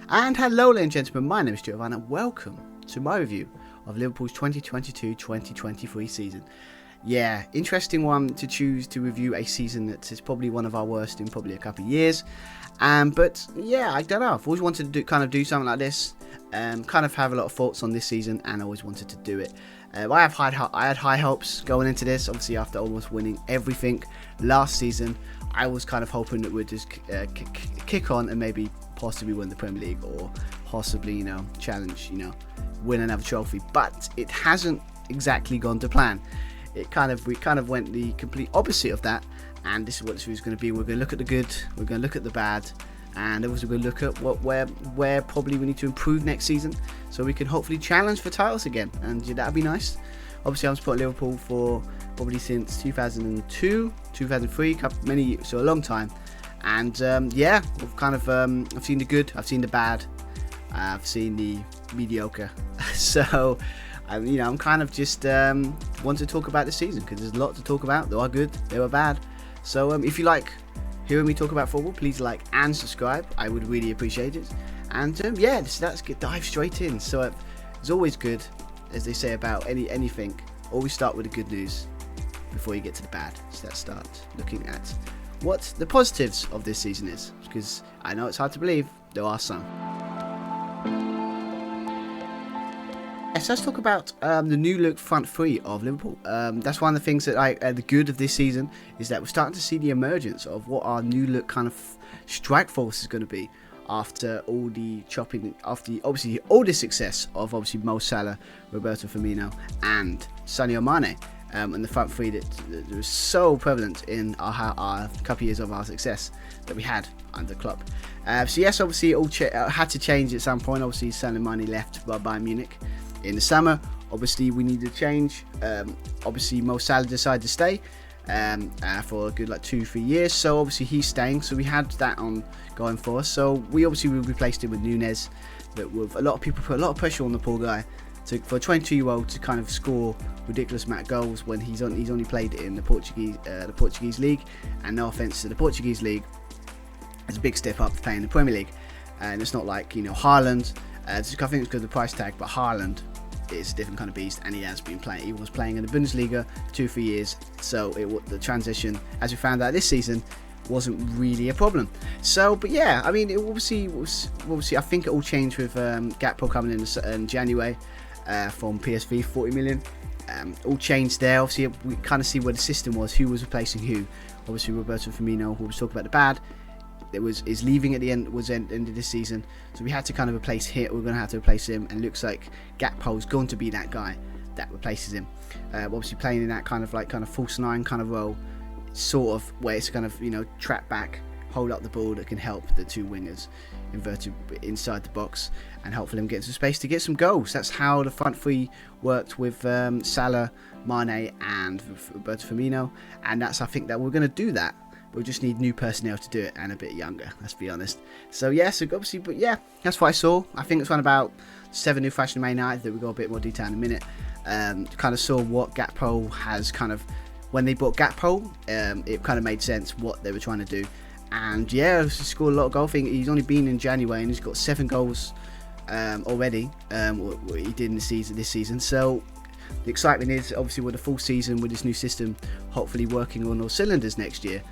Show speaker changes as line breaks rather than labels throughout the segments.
And hello ladies and gentlemen, my name is Jekyll and welcome to my review of Liverpool's 2022-2023 season. Yeah, interesting one to choose to review a season that is probably one of our worst in probably a couple of years. But yeah, I don't know, I've always wanted to do something like this, kind of have a lot of thoughts on this season and always wanted to do it. I had high hopes going into this, obviously after almost winning everything last season. I was kind of hoping that we'd just kick on and maybe possibly win the Premier League or possibly, challenge, win another trophy. But it hasn't exactly gone to plan. We kind of went the complete opposite of that, and this is what this is going to be. We're going to look at the good, we're going to look at the bad, and also we're going to look at where probably we need to improve next season, so we can hopefully challenge for titles again, and that'd be nice. Obviously, I'm supporting Liverpool for probably since 2002, 2003, so a long time. And yeah, we've I've seen the good, I've seen the bad, I've seen the mediocre. So, I'm kind of just want to talk about the season because there's a lot to talk about. They are good, they were bad. So if you like hearing me talk about football, please like and subscribe. I would really appreciate it. And yeah, let's dive straight in. So it's always good, as they say about anything. Always start with the good news before you get to the bad. So let's start looking at what the positives of this season is, because I know it's hard to believe, there are some. So let's talk about the new look front three of Liverpool. That's one of the things that the good of this season is that we're starting to see the emergence of what our new look kind of strike force is going to be after all the chopping, after obviously all the success of obviously Mo Salah, Roberto Firmino and Sadio Mane. And the front three that was so prevalent in our couple of years of our success that we had under Klopp. So yes, obviously it all had to change at some point. Obviously Sadio Mane left by Bayern Munich in the summer. Obviously we needed to change. Obviously Mo Salah decided to stay for a good 2-3 years. So obviously he's staying. So we had that on going for us. So we replaced him with Nunez. But with a lot of people put a lot of pressure on the poor guy. For a 22-year-old to kind of score ridiculous amount of goals when he's only played in the Portuguese league, and no offence to the Portuguese league, it's a big step up to playing the Premier League, and it's not like Haaland. I think it's because of the price tag, but Haaland is a different kind of beast, and he has been playing. He was playing in the Bundesliga for 2-3 years, so the transition, as we found out this season, wasn't really a problem. So, but yeah, I mean, it obviously I think it all changed with Gakpo coming in January. From PSV, 40 million. All changed there. Obviously, we kind of see where the system was, who was replacing who. Obviously, Roberto Firmino, who was talking about the bad, is leaving at the end of this season. So we had to kind of replace him. We're going to have to replace him, and it looks like Gakpo is going to be that guy that replaces him. Obviously, playing in that kind of false nine kind of role, sort of where it's kind of trap back, hold up the ball that can help the two wingers inverted inside the box and hopefully him get some space to get some goals. That's how the front three worked with Salah, Mane and Roberto Firmino, and I think that we're going to do that. We just need new personnel to do it and a bit younger, let's be honest. So yeah, obviously, but yeah, that's what I saw. I think it's one about 7 new fashion Man United that we'll go a bit more detail in a minute. Kind of saw what Gakpo has when they bought Gakpo, it kind of made sense what they were trying to do. And yeah, he scored a lot of goals. He's only been in January and he's got 7 goals already. What he did in this season. So the excitement is obviously with a full season with this new system, hopefully working on all cylinders next year.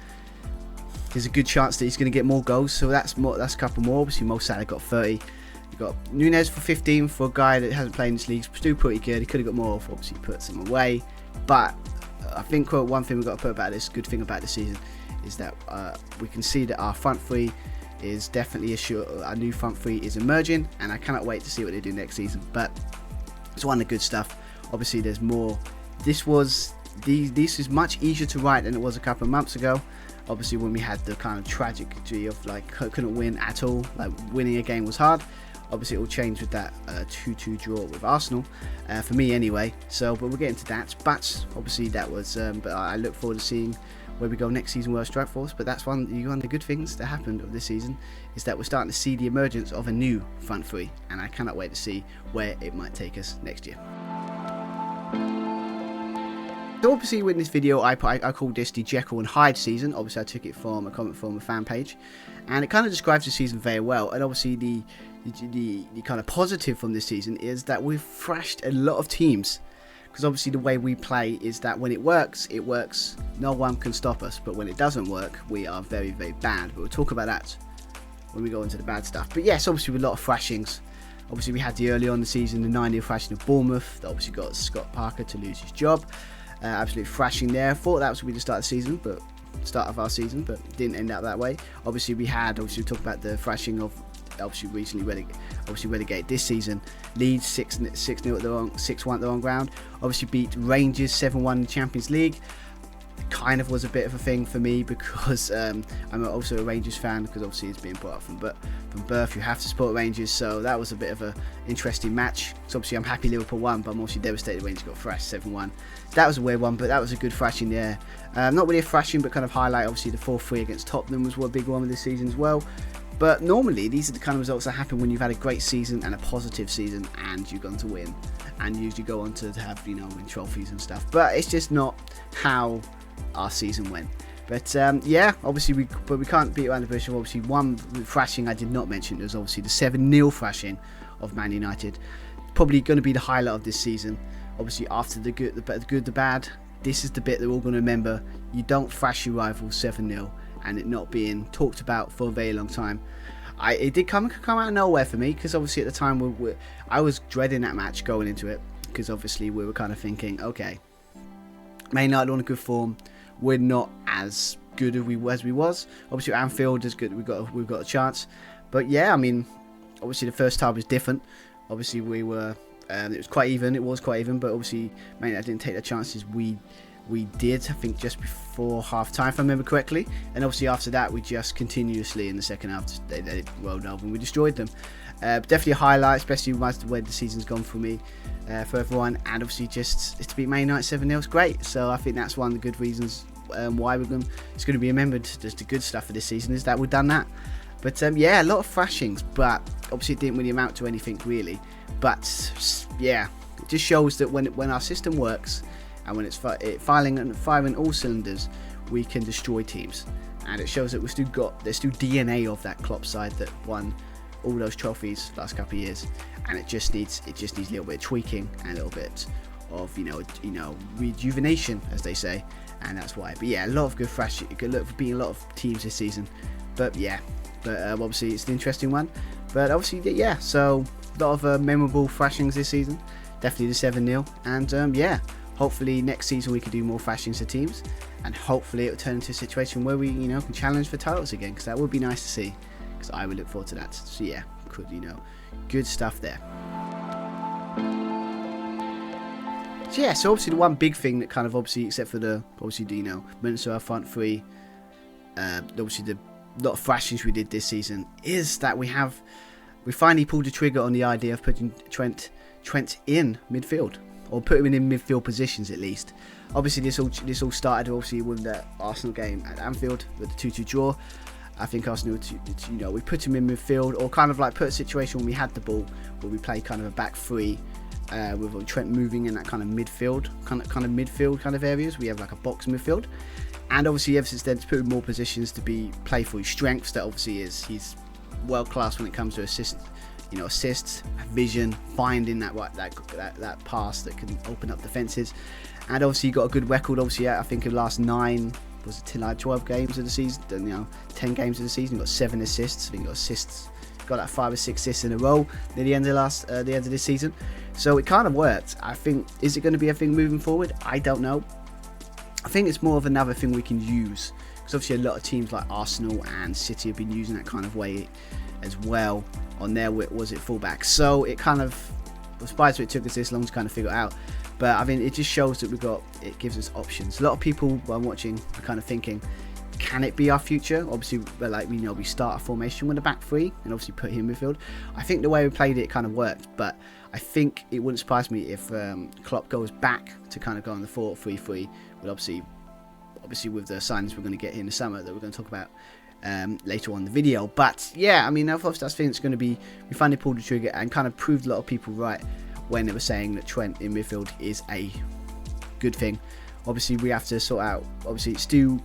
There's a good chance that he's going to get more goals. So that's a couple more. Obviously, Mo Salah got 30. You got Nunez for 15 for a guy that hasn't played in this league. Still pretty good. He could have got more. Obviously, put some away. But I think one thing we've got to put about this, good thing about this season, is that we can see that our front three is definitely our new front three is emerging, and I cannot wait to see what they do next season. But it's one of the good stuff. Obviously, there's more. This is much easier to write than it was a couple of months ago. Obviously, when we had the kind of tragedy of couldn't win at all, winning a game was hard. Obviously, it will change with that 2-2 draw with Arsenal, for me anyway. So, but we'll get into that. But obviously, that was. But I look forward to seeing where we go next season with our strike force. But that's one of the good things that happened of this season, is that we're starting to see the emergence of a new front three, and I cannot wait to see where it might take us next year. obviously in this video I called this the Jekyll and Hyde season. Obviously I took it from a comment from a fan page, and it kind of describes the season very well. And obviously the kind of positive from this season is that we've thrashed a lot of teams, because obviously the way we play is that when it works, no one can stop us, but when it doesn't work, we are very, very bad. But we'll talk about that when we go into the bad stuff. But yes, obviously with a lot of thrashings. Obviously we had the early on in the season, the 9-0 thrashing of Bournemouth, that obviously got Scott Parker to lose his job. Absolute thrashing there. Thought that was going to be the start of our season, but it didn't end up that way. Obviously we talked about the thrashing of obviously recently relegated this season. Leeds 6-0 at the 6-1 at the wrong ground. Obviously beat Rangers 7-1 in the Champions League. Kind of was a bit of a thing for me because I'm also a Rangers fan, because obviously it's being brought up from birth. You have to support Rangers, so that was a bit of an interesting match. So obviously I'm happy Liverpool won, but I'm also devastated Rangers got thrashed 7-1. That was a weird one, but that was a good thrashing there. Not really a thrashing, but kind of highlight. Obviously the 4-3 against Tottenham was a big one of this season as well. But normally these are the kind of results that happen when you've had a great season and a positive season and you've gone to win, and usually go on to have, win trophies and stuff. But it's just not how our season went. But yeah, obviously we can't beat around the bush. Obviously one thrashing I did not mention was obviously the 7-0 thrashing of Man United. Probably going to be the highlight of this season. Obviously after the good, the bad, this is the bit they're all going to remember. You don't thrash your rival 7-0 and it not being talked about for a very long time. It did come out of nowhere for me, because obviously at the time I was dreading that match going into it, because obviously we were kind of thinking, okay, Man United on a good form, we're not as good as we was. Obviously Anfield is good, we've got a chance. But yeah, I mean, obviously the first time was different. Obviously we were it was quite even, but obviously Man United didn't take the chances we did, I think, just before half time, if I remember correctly. And obviously after that we just continuously in the second half they rolled over and we destroyed them. Definitely a highlight, especially with the way the season's gone for me, for everyone. And obviously just to beat Man United 7-0 is great. So I think that's one of the good reasons why it's going to be remembered. Just the good stuff for this season is that we've done that. But yeah, a lot of thrashings, but obviously it didn't really amount to anything really. But yeah, it just shows that when our system works, and when it's firing all cylinders, we can destroy teams. And it shows that there's still DNA of that Klopp side that won all those trophies last couple of years. And it just needs a little bit of tweaking and a little bit of rejuvenation, as they say. And that's why. But yeah, a lot of good thrashing. Good look for beating a lot of teams this season. But yeah, obviously it's an interesting one. But obviously yeah, so a lot of memorable thrashings this season. Definitely the 7-0. And yeah. Hopefully next season we can do more thrashings to teams, and hopefully it will turn into a situation where we can challenge for titles again, because that would be nice to see, because I would look forward to that. So yeah, good stuff there. So yeah, so obviously the one big thing that kind of except for the minutes of our front three, obviously the lot of thrashings we did this season, is that we finally pulled the trigger on the idea of putting Trent in midfield. Or put him in midfield positions at least. Obviously this all started obviously with the Arsenal game at Anfield with the 2-2 draw. I think Arsenal, we put him in midfield, or kind of like put a situation when we had the ball where we play kind of a back three, with Trent moving in that kind of midfield kind of areas. We have like a box midfield, and obviously ever since then to put him in more positions to play for his strengths. That obviously he's world class when it comes to assists, vision, finding that pass that can open up defences. And obviously you got a good record. Obviously, I think in the last 12 games of the season, 10 games of the season, you got 7 assists. I think you got that 5 or 6 assists in a row near the end of this season. So it kind of worked. I think, is it going to be a thing moving forward? I don't know. I think it's more of another thing we can use, because obviously a lot of teams like Arsenal and City have been using that kind of way as well on their fullback. So it kind of, I'm surprised it took us this long to kind of figure it out. But I mean, it just shows that it gives us options. A lot of people while watching are kind of thinking, can it be our future? Obviously, we start a formation with a back three and obviously put him in midfield. I think the way we played it kind of worked, but I think it wouldn't surprise me if Klopp goes back to kind of go on the 4-3-3. But obviously with the signings we're going to get in the summer that we're going to talk about later on in the video. But yeah, I mean, I think it's going to be, we finally pulled the trigger and kind of proved a lot of people right when they were saying that Trent in midfield is a good thing. obviously we have to sort out. Obviously, we still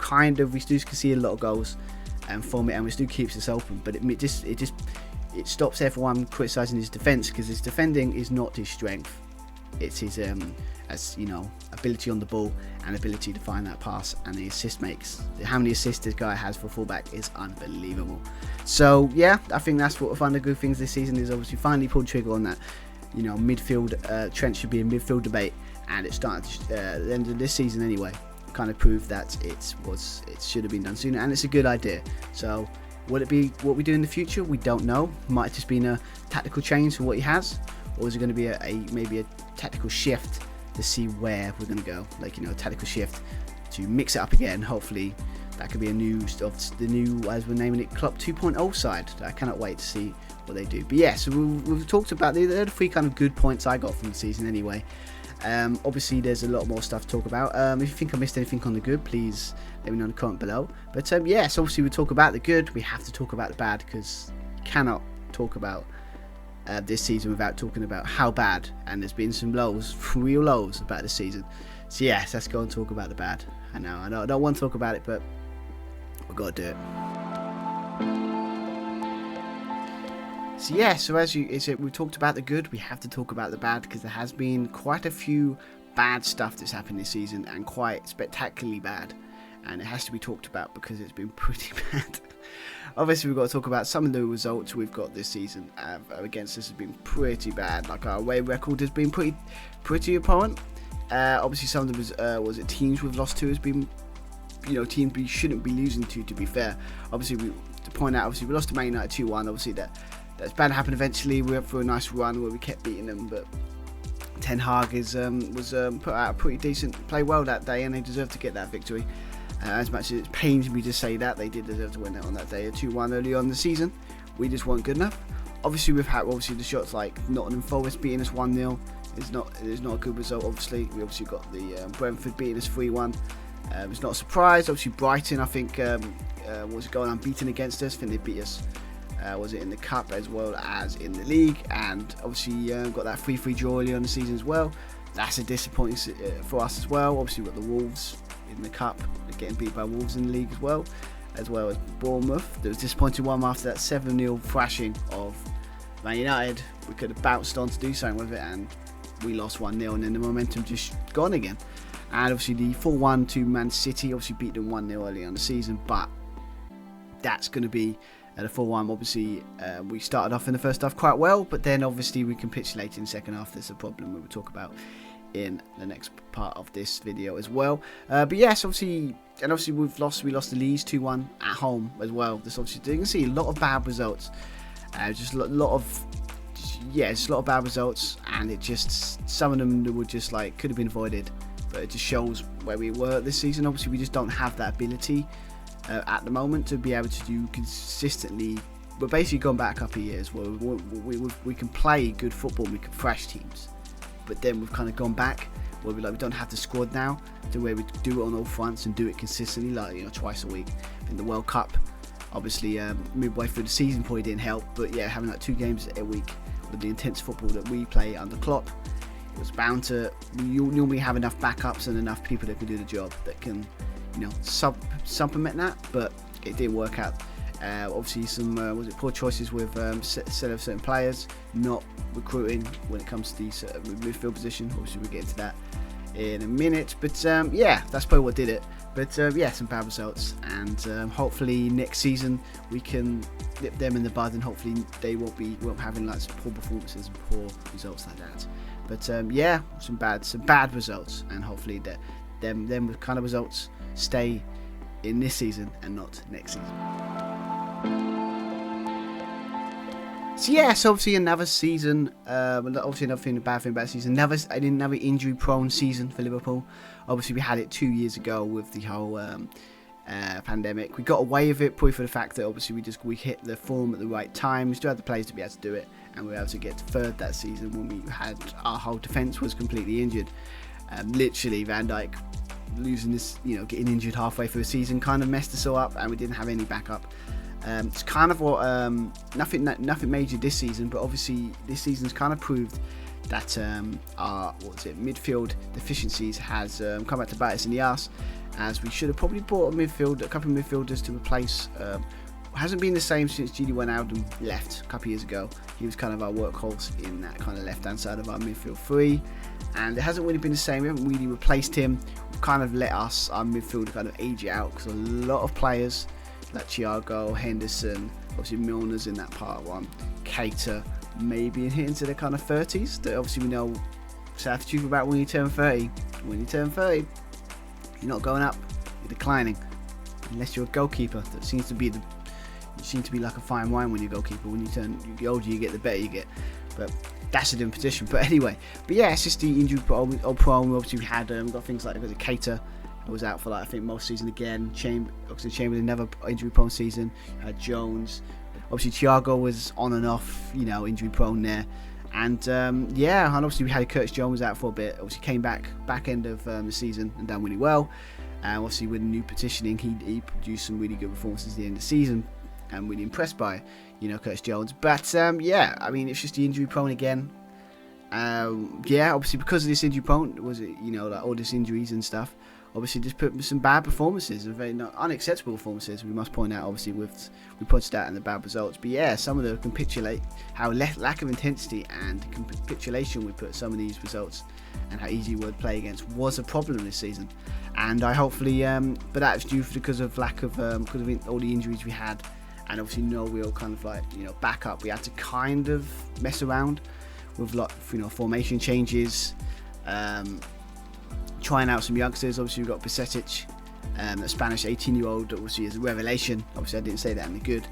can see a lot of goals from it, and we still keeps us open. But it stops everyone criticising his defence, because his defending is not his strength. It's his ability on the ball and ability to find that pass, and the assist makes. How many assists this guy has for fullback is unbelievable. So yeah, I think that's one of the good things this season, is obviously finally pulled trigger on that. Midfield. Trent should be a midfield debate, and it started at the end of this season anyway. Kind of proved that it should have been done sooner, and it's a good idea. So will it be what we do in the future? We don't know. Might have just been a tactical change for what he has, or is it going to be maybe a tactical shift to see where we're going to go? A tactical shift to mix it up again. Hopefully that could be a new as we're naming it, Klopp 2.0 side. I cannot wait to see what they do. But yeah, so we've talked about the 3 kind of good points I got from the season anyway. Obviously there's a lot more stuff to talk about. If you think I missed anything on the good, please let me know in the comment below. But so obviously we talk about the good, we have to talk about the bad, because you cannot talk about this season without talking about how bad, and there's been some lows, real lows about this season. So yes, let's go and talk about the bad. I don't want to talk about it, but we've got to do it. So yeah, so as we talked about the good, we have to talk about the bad, because there has been quite a few bad stuff that's happened this season, and quite spectacularly bad, and it has to be talked about because it's been pretty bad. Obviously we've got to talk about some of the results we've got this season against us has been pretty bad. Like, our away record has been pretty apparent. Obviously some of them teams we've lost to has been, teams we shouldn't be losing to be fair. Obviously we lost to Man United 2-1. Obviously that's bound to happen eventually. We went for a nice run where we kept beating them, but Ten Hag was put out a pretty decent, play well that day, and they deserved to get that victory. As much as it pains me to say that, they did deserve to win it on that day. 2-1 early on in the season. We just weren't good enough. Obviously we've had the shots like Nottingham Forest beating us 1-0. It's not a good result. Obviously we got the Brentford beating us 3-1. It's not a surprise. Obviously Brighton, I think, was going unbeaten against us. I think they beat us. Was it in the cup as well as in the league, and obviously got that 3-3 draw early on in the season as well. That's a disappointing for us as well. Obviously we've got the Wolves in the cup, getting beat by Wolves in the league as well as Bournemouth. There was a disappointing one after that 7-0 thrashing of Man United. We could have bounced on to do something with it, and we lost 1-0, and then the momentum just gone again. And obviously the 4-1 to Man City, obviously beat them 1-0 early on the season, but that's going to be at a 4-1. Obviously we started off in the first half quite well, but then obviously we capitulated in the second half. There's a problem we will talk about in the next part of this video as well. But yes, obviously we lost to Leeds 2-1 at home as well. This obviously, you can see a lot of bad results. Just a lot of bad results, and it just, some of them were just like could have been avoided, but it just shows where we were this season. Obviously we just don't have that ability at the moment to be able to do consistently. We're basically gone back a couple of years where we can play good football, we can thrash teams, but then we've kind of gone back where we don't have the squad now to where we do it on all fronts and do it consistently, like twice a week. In the World Cup, obviously midway through the season probably didn't help, but yeah, having like 2 games a week with the intense football that we play under Klopp, it was bound to, you normally have enough backups and enough people that can do the job that can supplement that, but it didn't work out. Obviously some poor choices with certain players, not recruiting when it comes to the midfield position. Obviously we'll get into that in a minute, but yeah, that's probably what did it. But yeah, some bad results, and hopefully next season we can nip them in the bud, and hopefully they won't having like some poor performances and poor results like that. But yeah, some bad results, and hopefully that them kind of results stay in this season and not next season. So yeah, so obviously another season, obviously another bad thing about the season, another injury-prone season for Liverpool. Obviously we had it 2 years ago with the whole pandemic. We got away with it probably for the fact that obviously we hit the form at the right time. We still had the players to be able to do it, and we were able to get to third that season when we had our whole defence was completely injured. Literally Van Dijk losing this, getting injured halfway through the season kind of messed us all up, and we didn't have any backup. It's kind of what nothing major this season, but obviously this season's kind of proved that our midfield deficiencies has come back to bite us in the arse, as we should have probably bought a couple of midfielders to replace. Hasn't been the same since GD went out and left a couple of years ago. He was kind of our workhorse in that kind of left-hand side of our midfield three, and it hasn't really been the same. We haven't really replaced him. We've kind of let our midfield kind of age out, because a lot of players like Thiago, Henderson, obviously Milner's in that part one, Keita, maybe hitting to the kind of 30s. That obviously we know sad truth about when you turn 30. When you turn 30, you're not going up, you're declining. Unless you're a goalkeeper. That seems to be like a fine wine when you're a goalkeeper. When you turn, the older you get, the better you get. But that's a different position. But anyway, it's just the injury prone. Obviously we had got things like Keita was out for I think most season again. Chamberlain another injury prone season. Jones. Obviously Thiago was on and off, injury prone there. And and obviously we had Curtis Jones out for a bit. Obviously came back end of the season and done really well. Obviously with the new petitioning, he produced some really good performances at the end of the season. I'm really impressed by, Curtis Jones. But it's just the injury prone again. Obviously because of this injury prone, all these injuries and stuff. Obviously, just put some bad performances, and very unacceptable performances. We must point out, obviously, we pointed out in the bad results. But some of the lack of intensity and capitulation we put some of these results, and how easy we would play against was a problem this season. And I hopefully, but that's due because of all the injuries we had, and obviously no real kind of backup. We had to kind of mess around with formation changes. Trying out some youngsters. Obviously we've got Besetic, a Spanish 18-year-old, obviously is a revelation. Obviously I didn't say that in the good.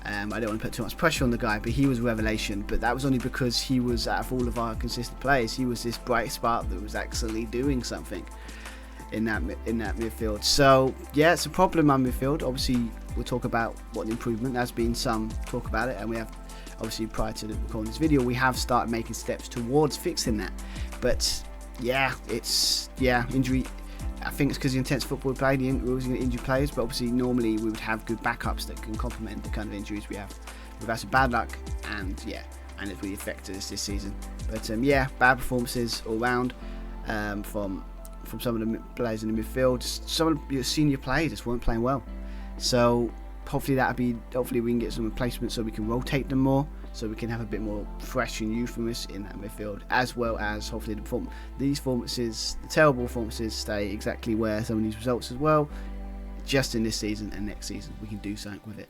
I don't want to put too much pressure on the guy, but he was a revelation. But that was only because he was, out of all of our consistent players, he was this bright spark that was actually doing something in that midfield. So it's a problem on midfield. Obviously we'll talk about what the improvement. There's been some talk about it, and we have obviously prior to recording this video, we have started making steps towards fixing that. But injury. I think it's because the intense football we play, we're always going to injure players, but obviously normally we would have good backups that can complement the kind of injuries we have. We've had some bad luck, and it's really affected us this season. But bad performances all round from some of the players in the midfield. Some of the senior players just weren't playing well. So hopefully we can get some replacements so we can rotate them more, so we can have a bit more fresh and youthfulness in that midfield, as well as hopefully these performances, the terrible performances, stay exactly where some of these results as well, just in this season and next season we can do something with it.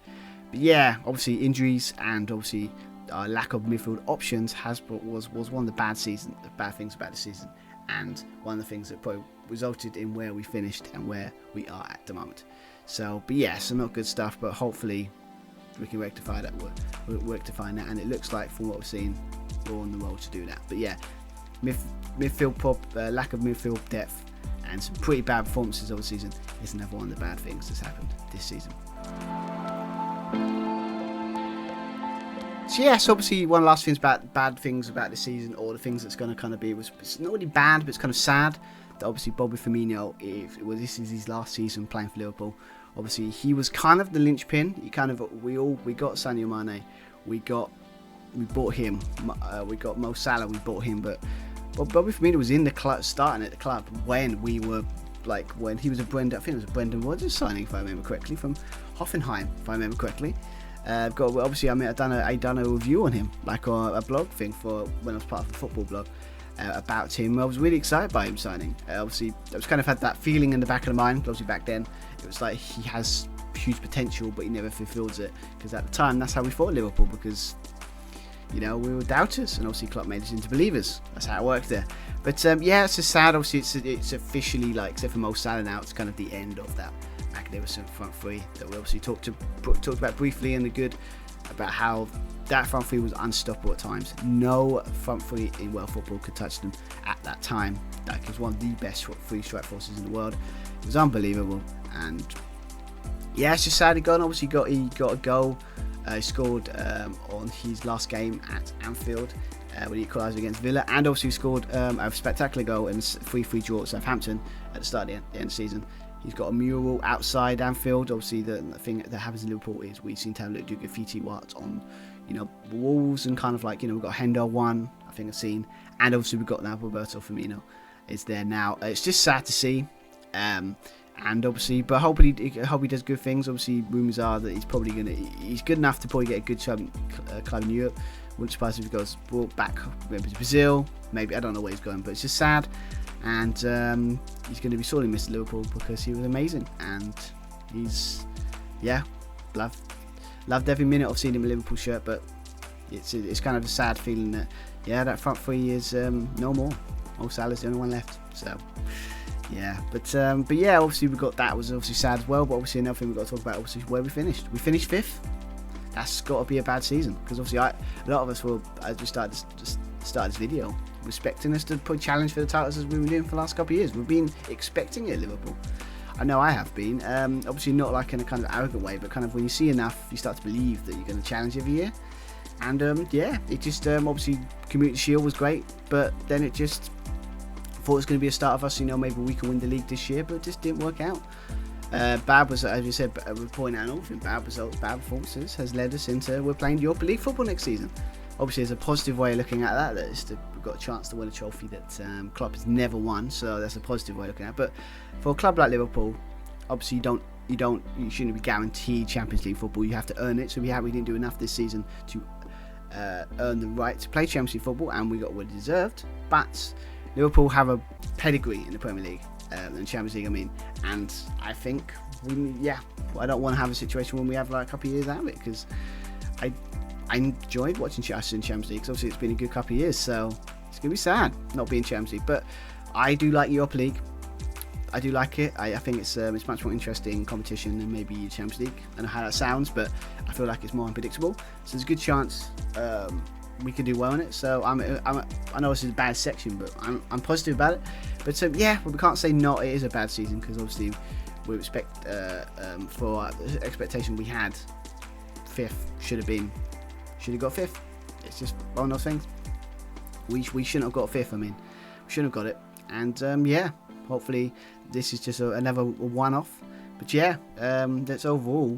But obviously injuries and obviously our lack of midfield options was one of the bad things about the season, and one of the things that probably resulted in where we finished and where we are at the moment. So some not good stuff, but hopefully we can rectify that. And it looks like from what we've seen, we're on the road to do that. But midfield lack of midfield depth and some pretty bad performances over the season is another one of the bad things that's happened this season. So obviously one of the last things bad things about this season, or the things that's going to kind of be, it's not really bad, but it's kind of sad that obviously Bobby Firmino, this is his last season playing for Liverpool. Obviously he was kind of the linchpin. We got Sadio Mane, we bought him, we got Mo Salah, we bought him, but Bobby Firmino was in the club, starting at the club when he was a Brendan Rodgers signing, if I remember correctly, from Hoffenheim, if I remember correctly. I've done a review on him, like a blog thing for when I was part of a football blog about him. I was really excited by him signing. Obviously, I was kind of had that feeling in the back of the mind. Obviously, back then it was like he has huge potential, but he never fulfills it. Because at the time, that's how we thought Liverpool. Because we were doubters, and obviously Klopp made us into believers. That's how it worked there. But it's just sad. Obviously, it's officially, except for Mo Salah now, it's kind of the end of that magnificent front three that we obviously talked about briefly in the good, about how that front three was unstoppable at times. No front three in world football could touch them at that time. That was one of the best three strike forces in the world. It was unbelievable, and it's just sad he gone. Obviously, he got a goal. He scored on his last game at Anfield when he equalised against Villa, and obviously scored a spectacular goal in a 3-3 draw at Southampton at the start of the end of the season. He's got a mural outside Anfield. Obviously, the thing that happens in Liverpool is we seem to have do graffiti art on, walls, and kind of like, we've got Hendo one, I think I've seen, and obviously we've got now Roberto Firmino is there now. It's just sad to see, and obviously, but hope he does good things. Obviously, rumours are that he's good enough to probably get a good club in Europe. Wouldn't surprise if he goes brought back maybe to Brazil. Maybe, I don't know where he's going, but it's just sad. And he's going to be sorely missed at Liverpool because he was amazing, and he's loved every minute of seeing him in a Liverpool shirt. But it's kind of a sad feeling that that front three is no more. Mo Salah's the only one left. So but obviously we got that was obviously sad as well. But obviously another thing we've got to talk about obviously where we finished. We finished 5th. That's got to be a bad season because obviously a lot of us were, as we started this video, expecting us to put challenge for the titles as we've been doing for the last couple of years. We've been expecting it at Liverpool. I know I have been. Obviously not like in a kind of arrogant way, but kind of when you see enough, you start to believe that you're going to challenge every year. And it just obviously Community Shield was great, but then it just thought it was going to be a start of us. Maybe we can win the league this year, but it just didn't work out. Bad was, as you said, we're pointing out all bad results, bad performances has led us into we're playing Europa League football next season. Obviously, there's a positive way of looking at that. We've got a chance to win a trophy that Klopp has never won, so that's a positive way of looking at it. But for a club like Liverpool, obviously you shouldn't be guaranteed Champions League football. You have to earn it. So we didn't do enough this season to earn the right to play Champions League football, and we got what we deserved. But Liverpool have a pedigree in the Premier League and Champions League. I mean, and I think I don't want to have a situation when we have like a couple of years out of it, because I enjoyed watching us in Champions League. Obviously, it's been a good couple of years, so it's gonna be sad not being Champions League. But I do like Europa League. I do like it. I think it's much more interesting competition than maybe Champions League. I don't know how that sounds, but I feel like it's more unpredictable. So there's a good chance we could do well in it. So I know this is a bad section, but I'm positive about it. But but we can't say not. It is a bad season because obviously we expect for our expectation we had 5th should have got 5th. It's just one of those things. We shouldn't have got 5th. I mean, we shouldn't have got it. And hopefully this is just another one-off. But that's overall.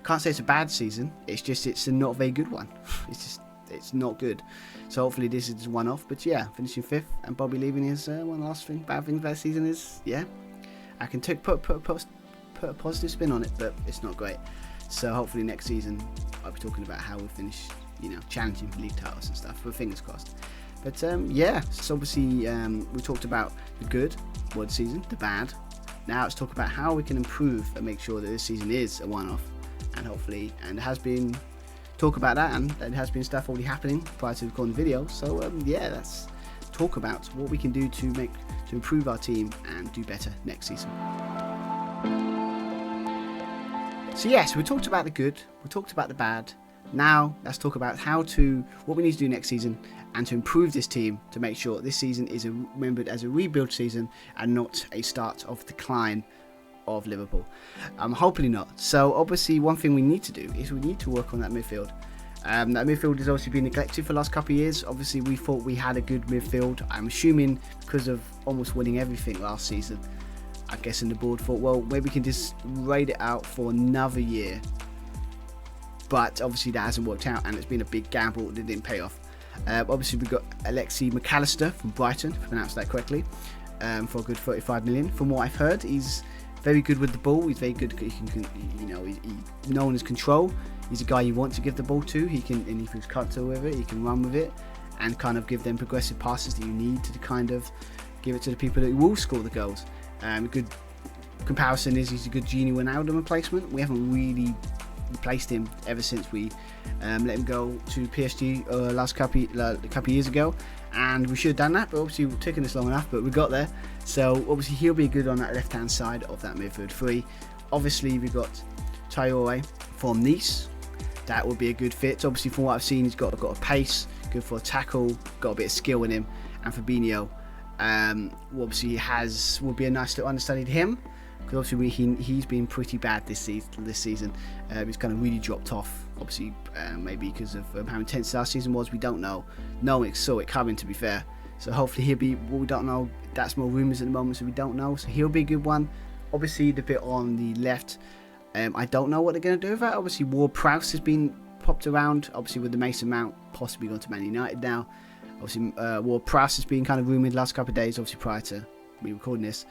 Can't say it's a bad season. It's a not very good one. It's not good. So hopefully this is just one-off. But finishing 5th and Bobby leaving is one last bad thing about the season is I can put a positive spin on it, but it's not great. So hopefully next season I'll be talking about how we finish, challenging for league titles and stuff. But fingers crossed. But so obviously we talked about the good, the season, the bad. Now let's talk about how we can improve and make sure that this season is a one-off, and hopefully, and there has been talk about that, and there has been stuff already happening prior to recording the video. So let's talk about what we can do to improve our team and do better next season. So yes, we talked about the good, we talked about the bad. Now let's talk about what we need to do next season and to improve this team to make sure this season is remembered as a rebuild season and not a start of decline of Liverpool. Hopefully not. So obviously one thing we need to do is we need to work on that midfield. That midfield has obviously been neglected for the last couple of years. Obviously we thought we had a good midfield. I'm assuming because of almost winning everything last season. I guess in the board thought, well, maybe we can just ride it out for another year. But obviously that hasn't worked out, and it's been a big gamble that didn't pay off. Obviously we've got Alexi McAllister from Brighton, if I pronounced that correctly, for a good 35 million. From what I've heard, he's very good with the ball. He's very good. He's known as control. He's a guy you want to give the ball to. And if he's comfortable with it, he can run with it and kind of give them progressive passes that you need to kind of give it to the people that will score the goals. A good comparison is he's a good Gini Wijnaldum replacement. We haven't really replaced him ever since we let him go to PSG last couple of years ago, and we should have done that, but obviously we've taken this long enough, but we got there. So obviously he'll be good on that left hand side of that midfield three. Obviously we've got Traoré from Nice. That would be a good fit. Obviously from what I've seen, he's got a pace, good for a tackle, got a bit of skill in him. And Fabinho obviously will be a nice little understudy to him, because obviously he's been pretty bad this season. He's kind of really dropped off. Obviously, maybe because of how intense last season was. We don't know. No one saw it coming, to be fair. So hopefully he'll be, well, we don't know, that's more rumours at the moment, so we don't know. So he'll be a good one. Obviously the bit on the left, I don't know what they're going to do with that. Obviously Ward-Prowse has been popped around, obviously with the Mason Mount possibly going to Man United now. Obviously Ward-Prowse has been kind of rumoured last couple of days, obviously prior to me recording this.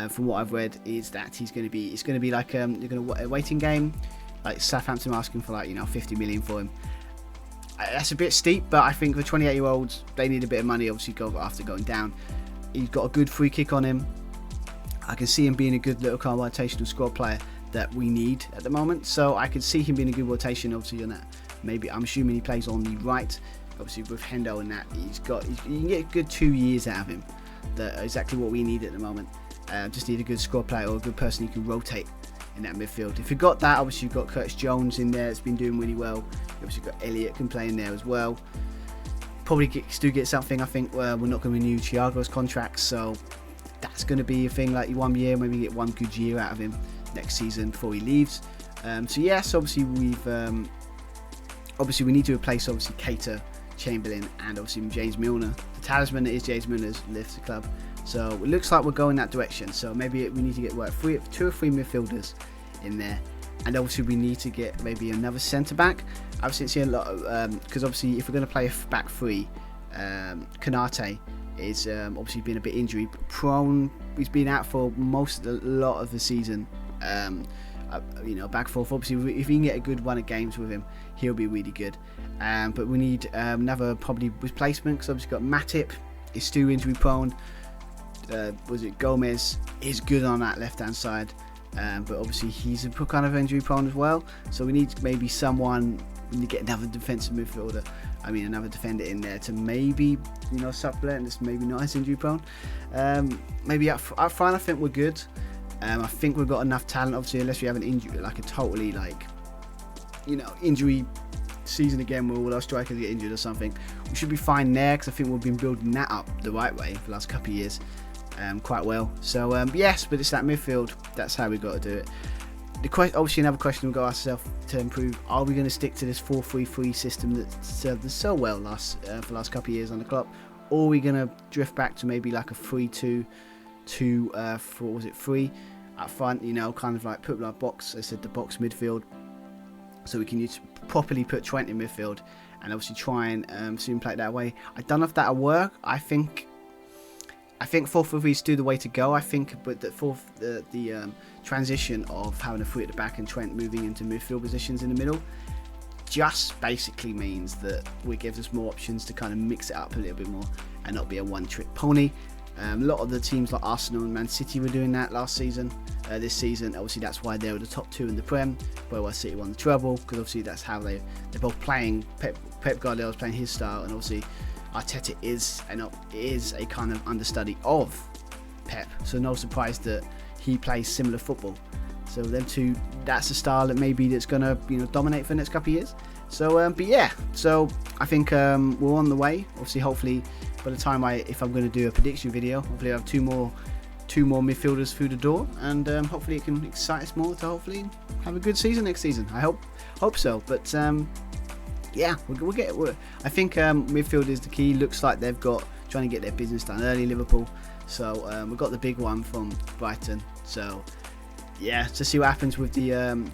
From what I've read is that it's going to be like you're going to a waiting game, like Southampton asking for, like, you know, 50 million for him. That's a bit steep, but I think for 28-year-olds, they need a bit of money, obviously, after going down. He's got a good free kick on him. I can see him being a good little kind of rotational squad player that we need at the moment. So I could see him being a good rotation, obviously, on that. Maybe, I'm assuming he plays on the right. Obviously, with Hendo and that, you can get a good 2 years out of him. That's exactly what we need at the moment. Just need a good squad player or a good person who can rotate in that midfield. If you've got that, obviously you've got Curtis Jones in there. It's been doing really well. Obviously you've got Elliott can play in there as well. Probably still get something. I think we're not going to renew Thiago's contract, so that's going to be a thing. Like 1 year, maybe get one good year out of him next season before he leaves. So yes, obviously we need to replace obviously Keita, Chamberlain, and obviously James Milner. The talisman that is James Milner's left the club. So it looks like we're going that direction. So maybe we need to get 2 or 3 midfielders in there, and obviously we need to get maybe another centre back. I've seen a lot of because obviously if we're going to play a back three, Konate is obviously been a bit injury prone. He's been out for a lot of the season. You know, back forth. Obviously, if we can get a good run of games with him, he'll be really good. But we need another probably replacement, because obviously got Matip is still injury prone. Was it Gomez is good on that left hand side, but obviously he's a kind of injury prone as well. So we need maybe someone. We need to get another defensive midfielder. I mean, another defender in there to maybe, you know, supplement and just maybe not as injury prone. Maybe up front, I think we're good. I think we've got enough talent, obviously, unless we have an injury, like a totally, like, you know, injury season again where all our strikers get injured or something. We should be fine there, because I think we've been building that up the right way for the last couple of years quite well. So, yes, but it's that midfield. That's how we've got to do it. Obviously, another question we've got ourselves to improve: are we going to stick to this 4-3-3 system that served us so well for the last couple of years on the clock, or are we going to drift back to maybe like a 3-2-3 up front? You know, kind of like put our box. I said the box midfield, so we can properly put Trent in midfield, and obviously try and soon play it that way. I don't know if that'll work. I think 4-3-3 is still the way to go. I think, but the transition of having a 3 at the back and Trent moving into midfield positions in the middle just basically means that it gives us more options to kind of mix it up a little bit more and not be a one-trick pony. A lot of the teams like Arsenal and Man City were doing that last season. This season, obviously, that's why they were the top 2 in the Prem, where City won the treble, because obviously that's how they're both playing. Pep Guardiola's playing his style, and obviously Arteta is a kind of understudy of Pep, so no surprise that he plays similar football. So them two, that's a style that maybe that's gonna, you know, dominate for the next couple of years. So but yeah, so I think we're on the way. Obviously, hopefully by the time if I'm going to do a prediction video, hopefully I have two more midfielders through the door, and hopefully it can excite us more to hopefully have a good season next season. I hope so. But yeah, we'll get. I think midfield is the key. Looks like they've got trying to get their business done early, Liverpool. So we've got the big one from Brighton. So yeah, to see what happens with the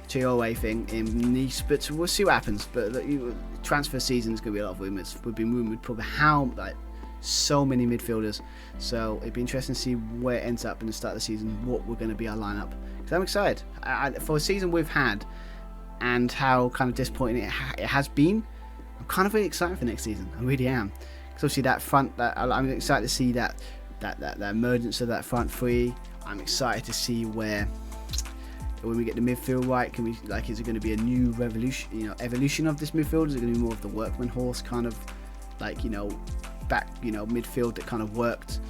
TOA thing in Nice, but we'll see what happens. But transfer season is going to be a lot of rumours. We've been rumoured probably so many midfielders. So it'd be interesting to see where it ends up in the start of the season, what we're going to be our lineup. Because I'm excited for a season we've had, and how kind of disappointing it has been. I'm kind of really excited for next season. I really am. Because obviously that front, I'm excited to see that emergence of that front three. I'm excited to see when we get the midfield right, is it going to be a new evolution of this midfield? Is it going to be more of the workman horse kind of midfield that kind of worked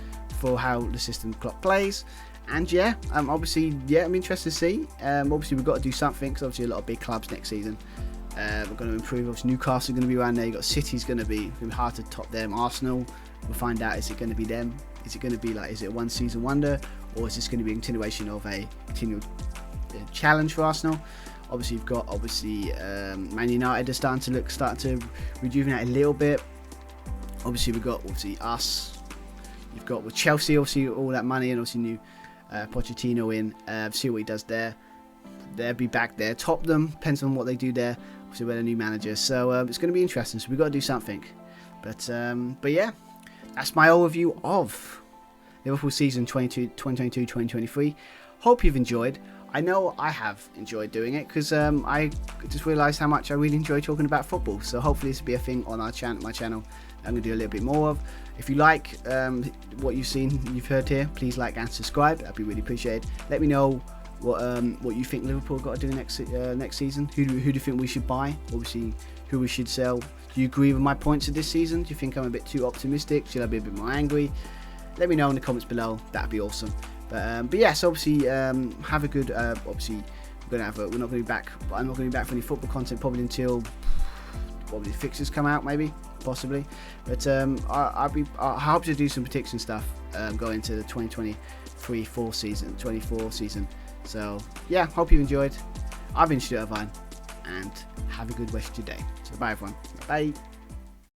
for how the system clock plays? And yeah, obviously, I'm interested to see. Obviously, we've got to do something, because obviously a lot of big clubs next season. We're going to improve. Obviously, Newcastle are going to be around there. You've got City's going to be hard to top them. Arsenal, we'll find out. Is it going to be them? Is it going to be is it a one season wonder, or is this going to be a continuation of a continual challenge for Arsenal? Obviously, you've got Man United are starting to rejuvenate a little bit. Obviously we've got obviously us. You've got with Chelsea, obviously all that money, and obviously new Pochettino in. See what he does there. They'll be back there. Tottenham, depends on what they do there. Obviously with a new manager, so it's going to be interesting. So we've got to do something. But yeah, that's my overview of Liverpool season 2022-2023. Hope you've enjoyed. I know I have enjoyed doing it because I just realised how much I really enjoy talking about football. So hopefully this will be a thing on our my channel. I'm going to do a little bit more of. If you like what you've heard here, please like and subscribe. That'd be really appreciated. Let me know what you think Liverpool got to do next season. Who do you think we should buy? Obviously, who we should sell. Do you agree with my points of this season? Do you think I'm a bit too optimistic? Should I be a bit more angry? Let me know in the comments below. That'd be awesome. But yes, obviously, have a good. Obviously, we're not going to be back. But I'm not going to be back for any football content probably until the fixtures come out, maybe, possibly. But I hope to do some prediction stuff going into the 2023-24 season. So yeah, hope you enjoyed. I've been Stuart Vine, and have a good rest of your day. So bye everyone. Bye.